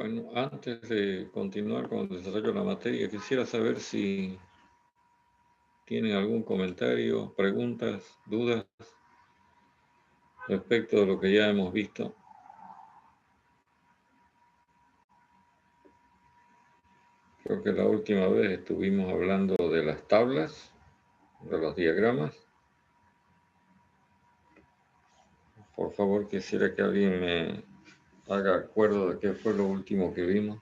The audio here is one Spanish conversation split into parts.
Bueno, antes de continuar con el desarrollo de la materia, quisiera saber si tienen algún comentario, preguntas, dudas respecto de lo que ya hemos visto. Creo que la última vez estuvimos hablando de las tablas, de los diagramas. Por favor, quisiera que alguien me haga acuerdo de qué fue lo último que vimos.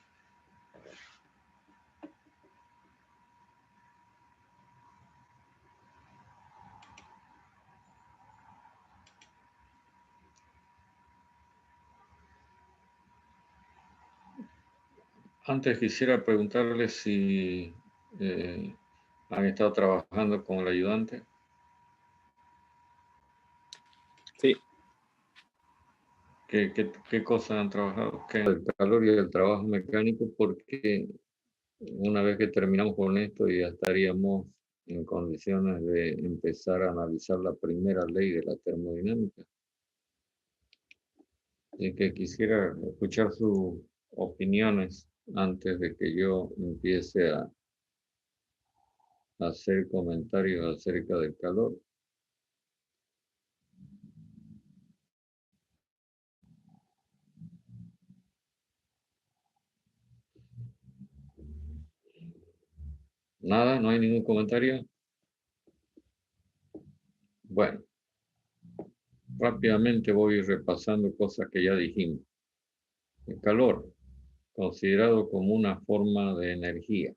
Antes quisiera preguntarles si han estado trabajando con el ayudante. Sí. ¿Qué cosas han trabajado? ¿Qué el calor y el trabajo mecánico? Porque una vez que terminamos con esto ya estaríamos en condiciones de empezar a analizar la primera ley de la termodinámica. Y que quisiera escuchar sus opiniones antes de que yo empiece a hacer comentarios acerca del calor. Nada, no hay ningún comentario. Bueno, rápidamente voy repasando cosas que ya dijimos. El calor, considerado como una forma de energía.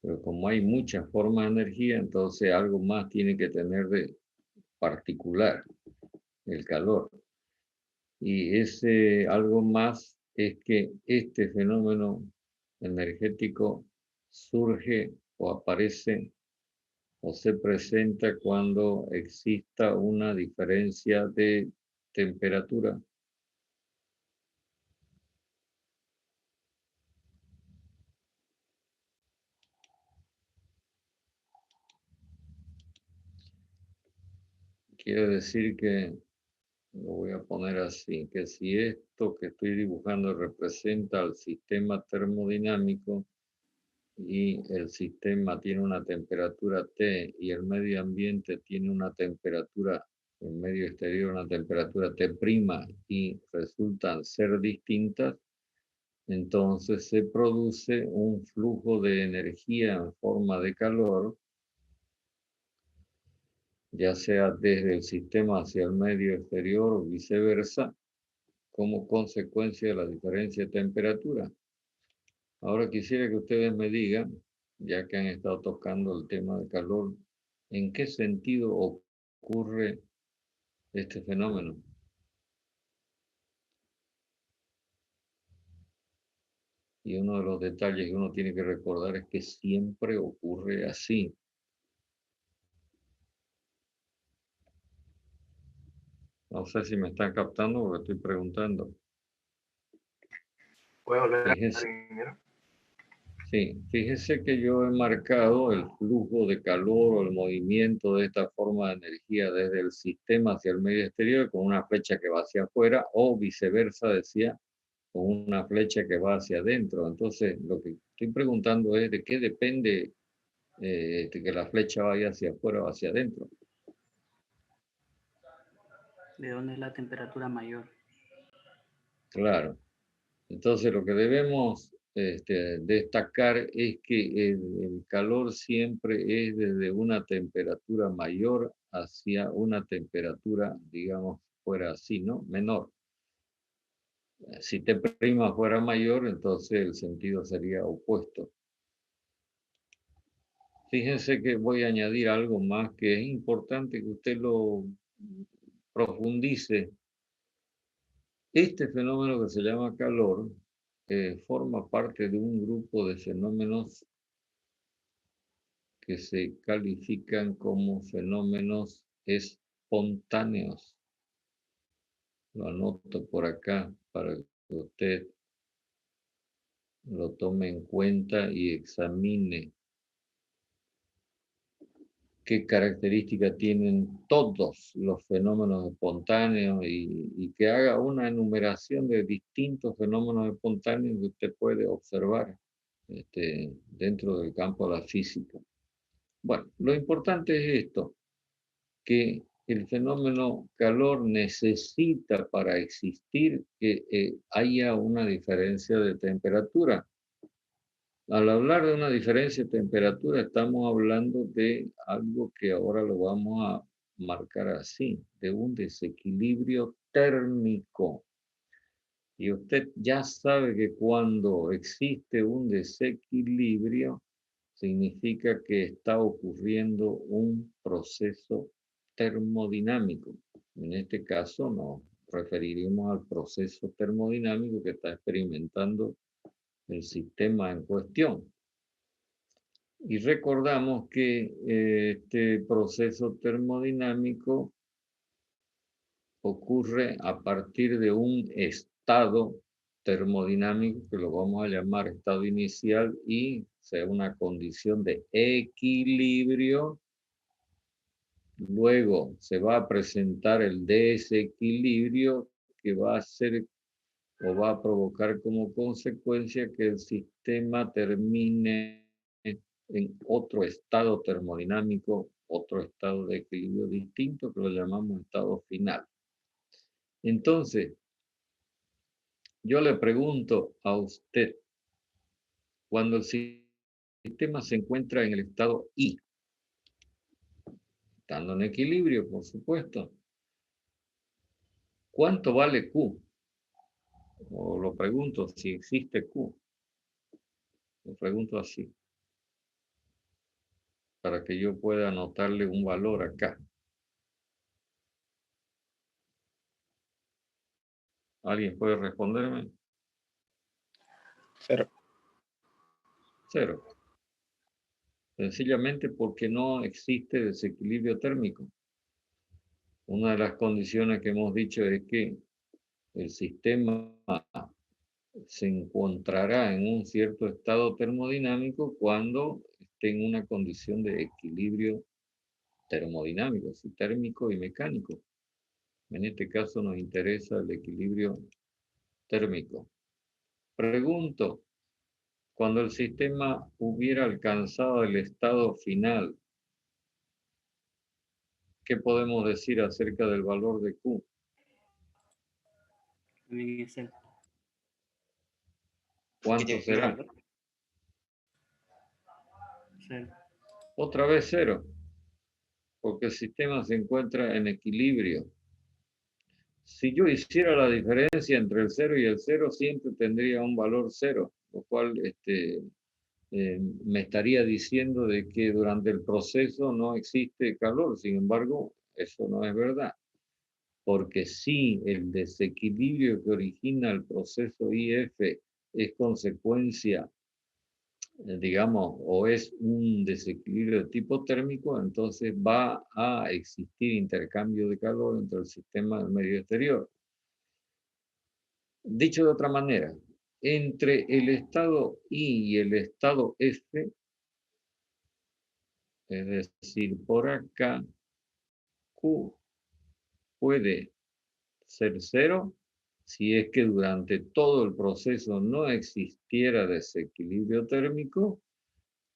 Pero como hay muchas formas de energía, entonces algo más tiene que tener de particular, el calor. Y ese algo más es que este fenómeno energético surge o aparece o se presenta cuando exista una diferencia de temperatura quiere decir que, lo voy a poner así, que si esto que estoy dibujando representa al sistema termodinámico y el sistema tiene una temperatura T y el medio ambiente tiene una temperatura, el medio exterior una temperatura T' y resultan ser distintas, entonces se produce un flujo de energía en forma de calor, ya sea desde el sistema hacia el medio exterior o viceversa, como consecuencia de la diferencia de temperatura. Ahora quisiera que ustedes me digan, ya que han estado tocando el tema de calor, ¿en qué sentido ocurre este fenómeno? Y uno de los detalles que uno tiene que recordar es que siempre ocurre así. No sé si me están captando porque estoy preguntando. ¿Puedo volver a Fíjese, primero? sí, fíjese que yo he marcado el flujo de calor o el movimiento de esta forma de energía desde el sistema hacia el medio exterior con una flecha que va hacia afuera o viceversa, decía, con una flecha que va hacia adentro. Entonces, lo que estoy preguntando es de qué depende de que la flecha vaya hacia afuera o hacia adentro. ¿De dónde es la temperatura mayor? Claro. Entonces, lo que debemos destacar es que el calor siempre es desde una temperatura mayor hacia una temperatura, digamos, fuera así, ¿no? Menor. Si T' fuera mayor, entonces el sentido sería opuesto. Fíjense que voy a añadir algo más que es importante que usted lo profundice. Este fenómeno que se llama calor forma parte de un grupo de fenómenos que se califican como fenómenos espontáneos. Lo anoto por acá para que usted lo tome en cuenta y examine. qué características tienen todos los fenómenos espontáneos y que haga una enumeración de distintos fenómenos espontáneos que usted puede observar dentro del campo de la física. Bueno, lo importante es esto, que el fenómeno calor necesita para existir que haya una diferencia de temperatura. Al hablar de una diferencia de temperatura, estamos hablando de algo que ahora lo vamos a marcar así, de un desequilibrio térmico. Y usted ya sabe que cuando existe un desequilibrio, significa que está ocurriendo un proceso termodinámico. En este caso nos referiremos al proceso termodinámico que está experimentando el sistema en cuestión. Y recordamos que este proceso termodinámico ocurre a partir de un estado termodinámico que lo vamos a llamar estado inicial y sea una condición de equilibrio. Luego se va a presentar el desequilibrio que va a ser o va a provocar como consecuencia que el sistema termine en otro estado termodinámico, otro estado de equilibrio distinto que lo llamamos estado final. Entonces, yo le pregunto a usted, cuando el sistema se encuentra en el estado I, estando en equilibrio, por supuesto, ¿cuánto vale Q? O lo pregunto si existe Q. Lo pregunto así, para que yo pueda anotarle un valor acá. ¿Alguien puede responderme? 0. 0. Sencillamente porque no existe desequilibrio térmico. Una de las condiciones que hemos dicho es que el sistema se encontrará en un cierto estado termodinámico cuando esté en una condición de equilibrio termodinámico, así, térmico y mecánico. En este caso nos interesa el equilibrio térmico. Pregunto, cuando el sistema hubiera alcanzado el estado final, ¿qué podemos decir acerca del valor de Q? También es el ¿Cuánto será? 0. Otra vez 0, porque el sistema se encuentra en equilibrio. Si yo hiciera la diferencia entre el 0 y el 0, siempre tendría un valor 0, lo cual me estaría diciendo de que durante el proceso no existe calor. Sin embargo, eso no es verdad, porque si el desequilibrio que origina el proceso IF es consecuencia, digamos, o es un desequilibrio de tipo térmico, entonces va a existir intercambio de calor entre el sistema y el medio exterior. Dicho de otra manera, entre el estado I y el estado F, es decir, por acá, Q puede ser 0 si es que durante todo el proceso no existiera desequilibrio térmico,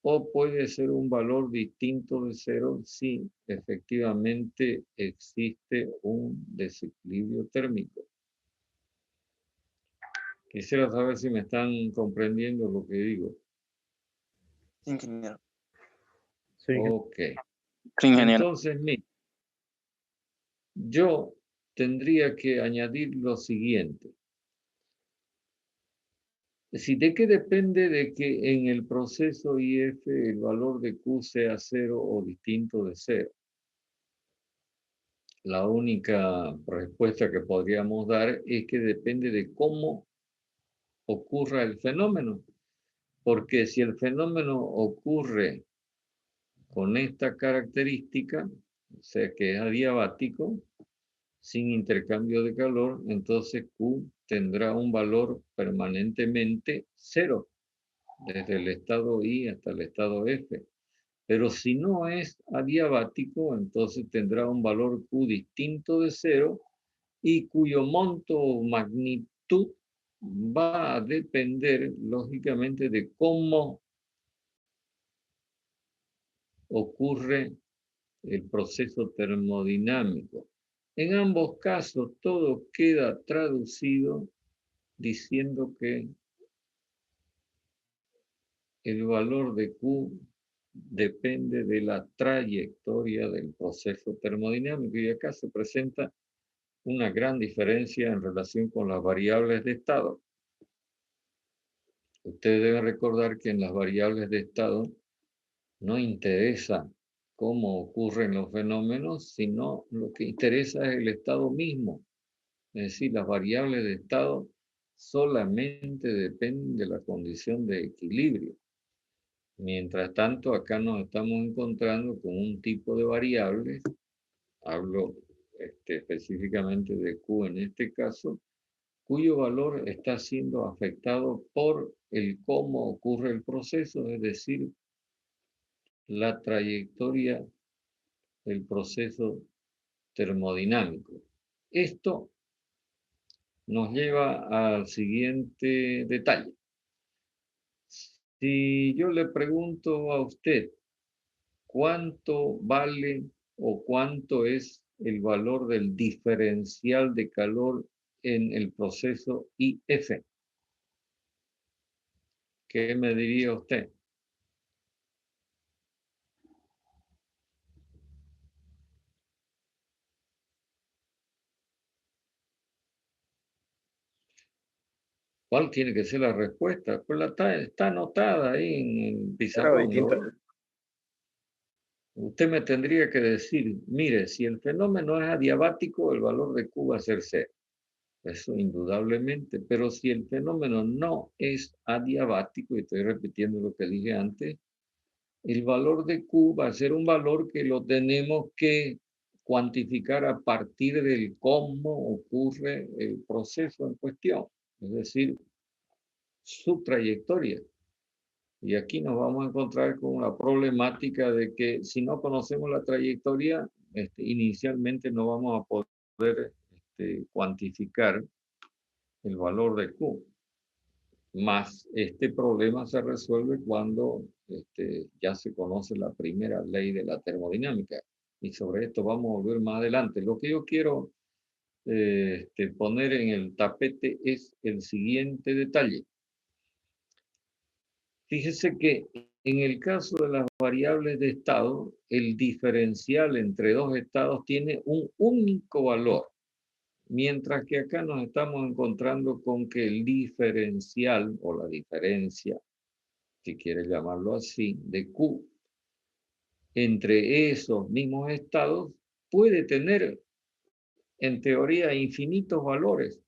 o puede ser un valor distinto de 0 si efectivamente existe un desequilibrio térmico. Quisiera saber si me están comprendiendo lo que digo. Ingeniero. Sí, Ok. Sí, ingeniero. Entonces, mira, yo tendría que añadir lo siguiente. ¿De qué depende de que en el proceso IF el valor de Q sea 0 o distinto de 0? La única respuesta que podríamos dar es que depende de cómo ocurra el fenómeno. Porque si el fenómeno ocurre con esta característica, o sea que es adiabático, sin intercambio de calor, entonces Q tendrá un valor permanentemente 0, desde el estado I hasta el estado F. Pero si no es adiabático, entonces tendrá un valor Q distinto de 0 y cuyo monto o magnitud va a depender, lógicamente, de cómo ocurre el proceso termodinámico. En ambos casos, todo queda traducido diciendo que el valor de Q depende de la trayectoria del proceso termodinámico. Y acá se presenta una gran diferencia en relación con las variables de estado. Ustedes deben recordar que en las variables de estado no interesa cómo ocurren los fenómenos, sino lo que interesa es el estado mismo. Es decir, las variables de estado solamente dependen de la condición de equilibrio. Mientras tanto, acá nos estamos encontrando con un tipo de variables, hablo específicamente de Q en este caso, cuyo valor está siendo afectado por el cómo ocurre el proceso, es decir, la trayectoria del proceso termodinámico. Esto nos lleva al siguiente detalle. Si yo le pregunto a usted cuánto vale o cuánto es el valor del diferencial de calor en el proceso IF, ¿qué me diría usted? ¿Cuál tiene que ser la respuesta? Pues está anotada ahí en el pizarrón. Usted me tendría que decir, mire, si el fenómeno es adiabático, el valor de Q va a ser 0. Eso indudablemente. Pero si el fenómeno no es adiabático, y estoy repitiendo lo que dije antes, el valor de Q va a ser un valor que lo tenemos que cuantificar a partir del cómo ocurre el proceso en cuestión. Es decir, su trayectoria. Y aquí nos vamos a encontrar con la problemática de que si no conocemos la trayectoria, inicialmente no vamos a poder cuantificar el valor de Q. Más este problema se resuelve cuando ya se conoce la primera ley de la termodinámica. Y sobre esto vamos a volver más adelante. Lo que yo quiero poner en el tapete es el siguiente detalle. Fíjese que en el caso de las variables de estado, el diferencial entre dos estados tiene un único valor, mientras que acá nos estamos encontrando con que el diferencial o la diferencia, si quiere llamarlo así, de Q entre esos mismos estados puede tener en teoría infinitos valores.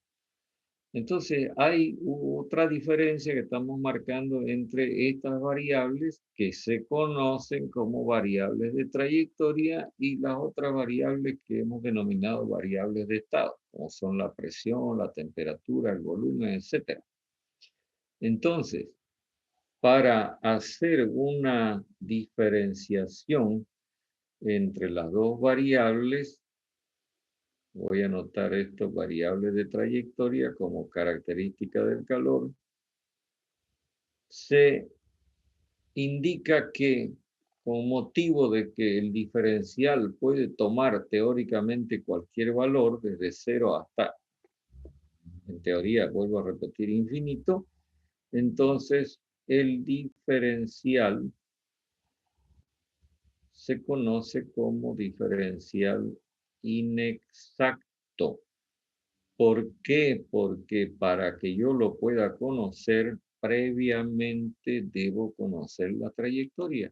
Entonces, hay otra diferencia que estamos marcando entre estas variables que se conocen como variables de trayectoria y las otras variables que hemos denominado variables de estado, como son la presión, la temperatura, el volumen, etc. Entonces, para hacer una diferenciación entre las dos variables, voy a anotar esto, variables de trayectoria como característica del calor. Se indica que con motivo de que el diferencial puede tomar teóricamente cualquier valor, desde 0 hasta, en teoría, vuelvo a repetir, infinito, entonces el diferencial se conoce como diferencial inexacto. ¿Por qué? Porque para que yo lo pueda conocer, previamente debo conocer la trayectoria.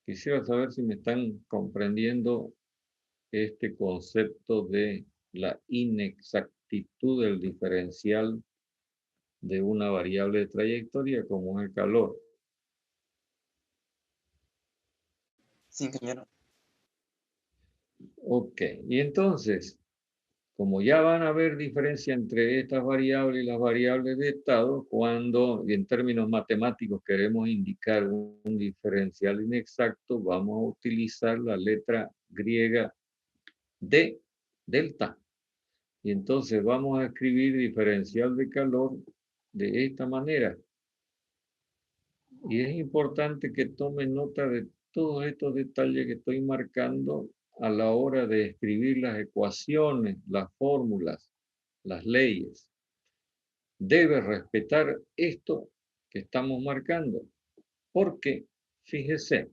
Quisiera saber si me están comprendiendo este concepto de la inexactitud del diferencial de una variable de trayectoria como es el calor. Sí, ingeniero. Ok, y entonces, como ya van a haber diferencia entre estas variables y las variables de estado, cuando en términos matemáticos queremos indicar un diferencial inexacto, vamos a utilizar la letra griega de delta. Y entonces vamos a escribir diferencial de calor de esta manera. Y es importante que tomen nota de todos estos detalles que estoy marcando a la hora de escribir las ecuaciones, las fórmulas, las leyes. Debe respetar esto que estamos marcando. Porque, fíjese,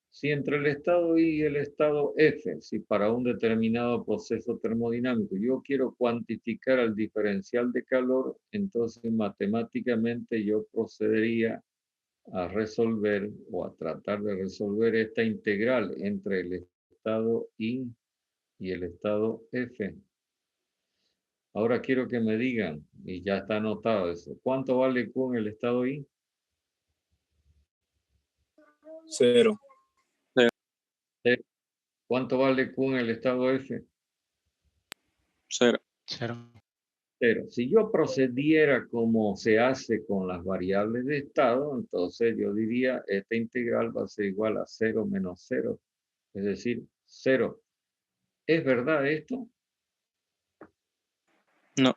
si entre el estado I y el estado F, si para un determinado proceso termodinámico yo quiero cuantificar el diferencial de calor, entonces matemáticamente yo procedería a resolver o a tratar de resolver esta integral entre el estado I y el estado F. Ahora quiero que me digan, y ya está anotado eso, ¿cuánto vale Q en el estado I? 0. ¿Cuánto vale Q en el estado F? 0. 0. Pero si yo procediera como se hace con las variables de estado, entonces yo diría, esta integral va a ser igual a 0 menos 0, es decir, 0. ¿Es verdad esto? No.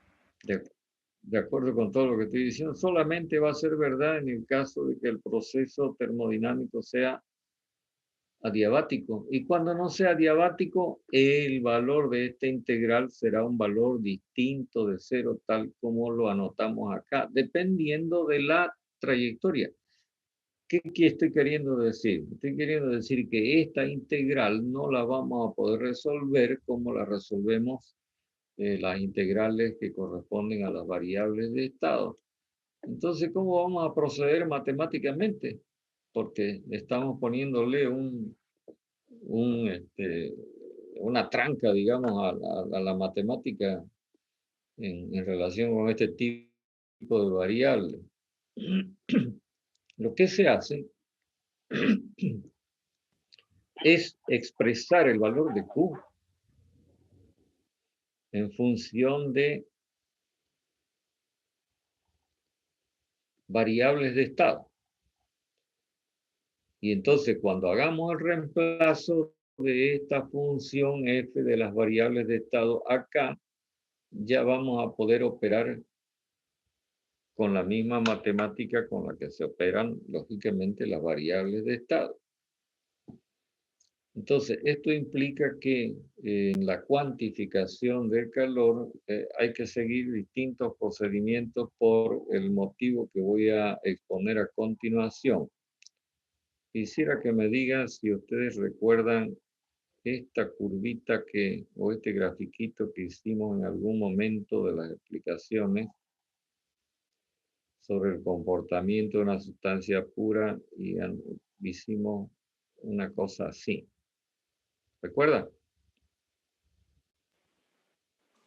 De acuerdo con todo lo que estoy diciendo, solamente va a ser verdad en el caso de que el proceso termodinámico sea adiabático. Y cuando no sea adiabático, el valor de esta integral será un valor distinto de 0, tal como lo anotamos acá, dependiendo de la trayectoria. ¿Qué estoy queriendo decir? Estoy queriendo decir que esta integral no la vamos a poder resolver como la resolvemos las integrales que corresponden a las variables de estado. Entonces, ¿cómo vamos a proceder matemáticamente? Porque estamos poniéndole una tranca, digamos, a la matemática en relación con este tipo de variable. Lo que se hace es expresar el valor de Q en función de variables de estado. Y entonces cuando hagamos el reemplazo de esta función f de las variables de estado acá, ya vamos a poder operar con la misma matemática con la que se operan, lógicamente, las variables de estado. Entonces, esto implica que en la cuantificación del calor hay que seguir distintos procedimientos por el motivo que voy a exponer a continuación. Quisiera que me digan si ustedes recuerdan esta curvita o este grafiquito que hicimos en algún momento de las explicaciones sobre el comportamiento de una sustancia pura y hicimos una cosa así. ¿Recuerda?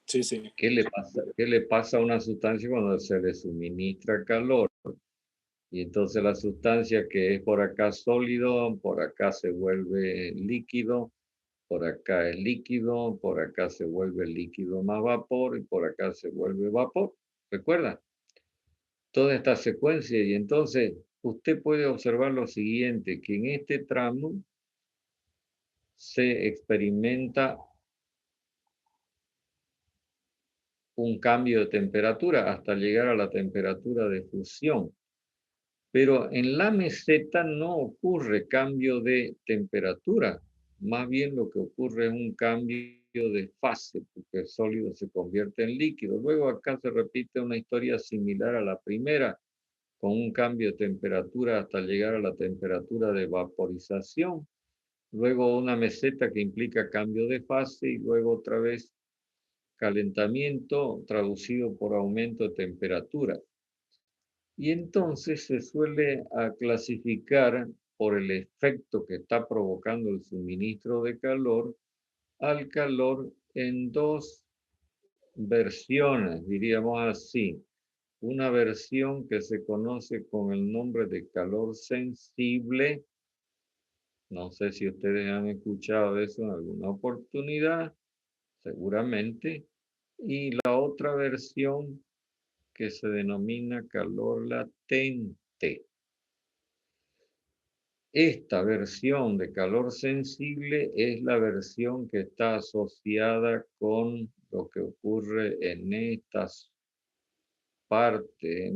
Sí, sí. ¿Qué le pasa a una sustancia cuando se le suministra calor? Y entonces la sustancia que es por acá sólido, por acá se vuelve líquido, por acá es líquido, por acá se vuelve líquido más vapor y por acá se vuelve vapor. ¿Recuerda? Toda esta secuencia, y entonces usted puede observar lo siguiente, que en este tramo se experimenta un cambio de temperatura hasta llegar a la temperatura de fusión. Pero en la meseta no ocurre cambio de temperatura, más bien lo que ocurre es un cambio de fase, porque el sólido se convierte en líquido. Luego acá se repite una historia similar a la primera, con un cambio de temperatura hasta llegar a la temperatura de vaporización. Luego una meseta que implica cambio de fase y luego otra vez calentamiento traducido por aumento de temperatura. Y entonces se suele clasificar por el efecto que está provocando el suministro de calor al calor en dos versiones, diríamos así. Una versión que se conoce con el nombre de calor sensible. No sé si ustedes han escuchado eso en alguna oportunidad, seguramente. Y la otra versión que se denomina calor latente. Esta versión de calor sensible es la versión que está asociada con lo que ocurre en estas partes